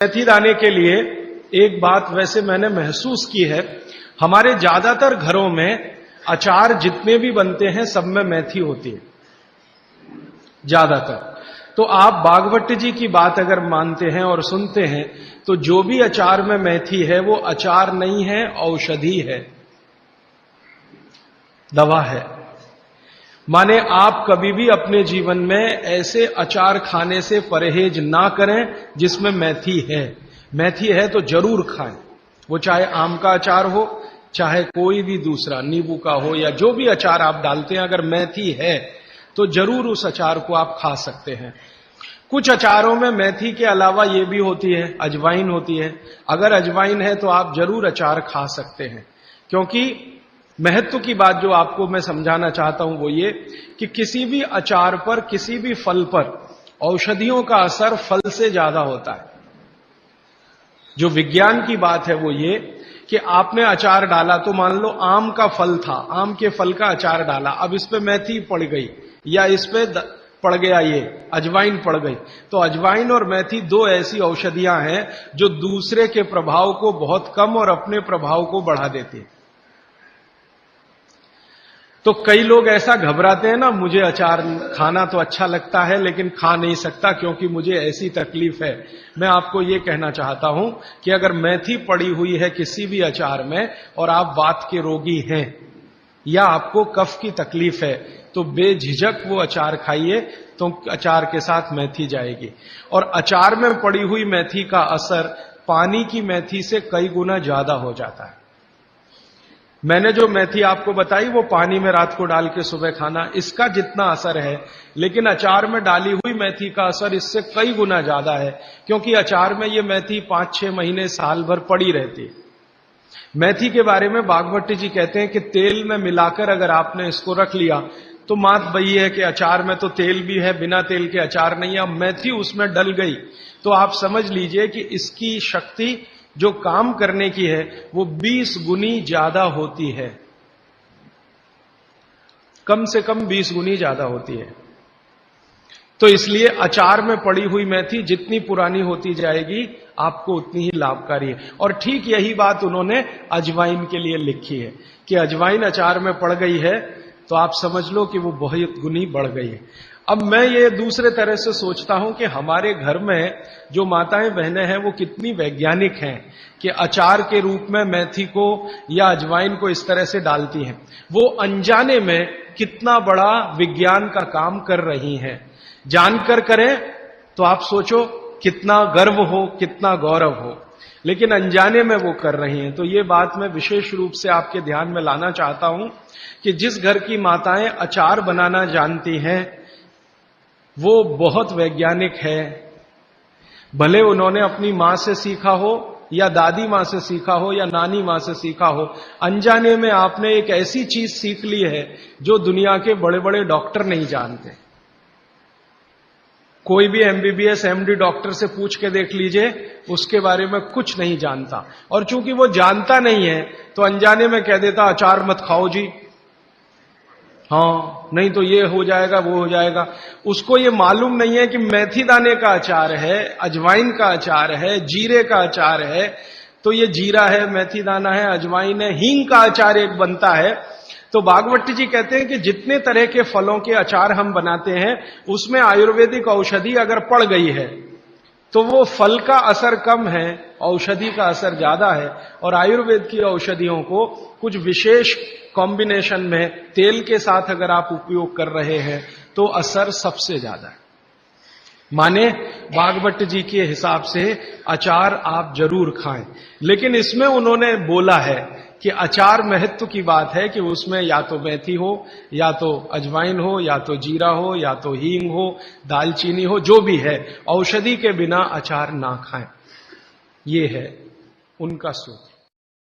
मेथी दाने के लिए एक बात वैसे मैंने महसूस की है, हमारे ज्यादातर घरों में अचार जितने भी बनते हैं सब में मेथी होती है ज्यादातर। तो आप बागवट जी की बात अगर मानते हैं और सुनते हैं तो जो भी अचार में मेथी है वो अचार नहीं है, औषधि है, दवा है। माने आप कभी भी अपने जीवन में ऐसे अचार खाने से परहेज ना करें जिसमें मेथी है। मेथी है तो जरूर खाएं, वो चाहे आम का अचार हो, चाहे कोई भी दूसरा नींबू का हो, या जो भी अचार आप डालते हैं, अगर मेथी है तो जरूर उस अचार को आप खा सकते हैं। कुछ अचारों में मेथी के अलावा ये भी होती है, अजवाइन होती है। अगर अजवाइन है तो आप जरूर अचार खा सकते हैं, क्योंकि महत्व की बात जो आपको मैं समझाना चाहता हूं वो ये कि किसी भी अचार पर, किसी भी फल पर औषधियों का असर फल से ज्यादा होता है। जो विज्ञान की बात है वो ये कि आपने अचार डाला, तो मान लो आम का फल था, आम के फल का अचार डाला, अब इस पे मेथी पड़ गई या इस पे पड़ गया ये अजवाइन पड़ गई, तो अजवाइन और मेथी दो ऐसी औषधियां हैं जो दूसरे के प्रभाव को बहुत कम और अपने प्रभाव को बढ़ा देती है। तो कई लोग ऐसा घबराते हैं ना, मुझे अचार खाना तो अच्छा लगता है लेकिन खा नहीं सकता क्योंकि मुझे ऐसी तकलीफ है। मैं आपको ये कहना चाहता हूं कि अगर मेथी पड़ी हुई है किसी भी अचार में और आप वात के रोगी हैं या आपको कफ की तकलीफ है तो बेझिझक वो अचार खाइए, तो अचार के साथ मेथी जाएगी। और अचार में पड़ी हुई मेथी का असर पानी की मेथी से कई गुना ज्यादा हो जाता है। मैंने जो मेथी आपको बताई वो पानी में रात को डाल के सुबह खाना, इसका जितना असर है, लेकिन अचार में डाली हुई मेथी का असर इससे कई गुना ज्यादा है, क्योंकि अचार में ये मेथी 5-6 महीने साल भर पड़ी रहती है। मेथी के बारे में बागवट जी कहते हैं कि तेल में मिलाकर अगर आपने इसको रख लिया तो बात वही है कि अचार में तो तेल भी है, बिना तेल के अचार नहीं है। अब मेथी उसमें डल गई तो आप समझ लीजिए कि इसकी शक्ति जो काम करने की है वो 20 गुनी ज्यादा होती है, कम से कम 20 गुनी ज्यादा होती है। तो इसलिए अचार में पड़ी हुई मेथी जितनी पुरानी होती जाएगी आपको उतनी ही लाभकारी है। और ठीक यही बात उन्होंने अजवाइन के लिए लिखी है कि अजवाइन अचार में पड़ गई है तो आप समझ लो कि वो बहुत गुनी बढ़ गई है। अब मैं ये दूसरे तरह से सोचता हूं कि हमारे घर में जो माताएं बहनें हैं वो कितनी वैज्ञानिक हैं कि अचार के रूप में मेथी को या अजवाइन को इस तरह से डालती हैं। वो अनजाने में कितना बड़ा विज्ञान का काम कर रही हैं। जानकर करें तो आप सोचो कितना गर्व हो, कितना गौरव हो, लेकिन अनजाने में वो कर रही हैं। तो ये बात मैं विशेष रूप से आपके ध्यान में लाना चाहता हूं कि जिस घर की माताएं अचार बनाना जानती हैं वो बहुत वैज्ञानिक है। भले उन्होंने अपनी मां से सीखा हो या दादी मां से सीखा हो या नानी मां से सीखा हो, अनजाने में आपने एक ऐसी चीज सीख ली है जो दुनिया के बड़े बड़े डॉक्टर नहीं जानते। कोई भी MBBS MD डॉक्टर से पूछ के देख लीजिए, उसके बारे में कुछ नहीं जानता। और चूंकि वो जानता नहीं है तो अनजाने में कह देता अचार मत खाओ जी, हाँ नहीं तो ये हो जाएगा वो हो जाएगा। उसको ये मालूम नहीं है कि मेथी दाने का अचार है, अजवाइन का अचार है, जीरे का अचार है। तो ये जीरा है, मेथी दाना है, अजवाइन है, हींग का अचार एक बनता है। तो बागवट जी कहते हैं कि जितने तरह के फलों के अचार हम बनाते हैं उसमें आयुर्वेदिक औषधि अगर पड़ गई है तो वो फल का असर कम है, औषधि का असर ज्यादा है। और आयुर्वेद की औषधियों को कुछ विशेष कॉम्बिनेशन में तेल के साथ अगर आप उपयोग कर रहे हैं तो असर सबसे ज्यादा है। माने बागवट जी के हिसाब से अचार आप जरूर खाएं, लेकिन इसमें उन्होंने बोला है कि अचार महत्व की बात है कि उसमें या तो मेथी हो, या तो अजवाइन हो, या तो जीरा हो, या तो हींग हो, दालचीनी हो, जो भी है, औषधि के बिना अचार ना खाएं। ये है उनका सूत्र।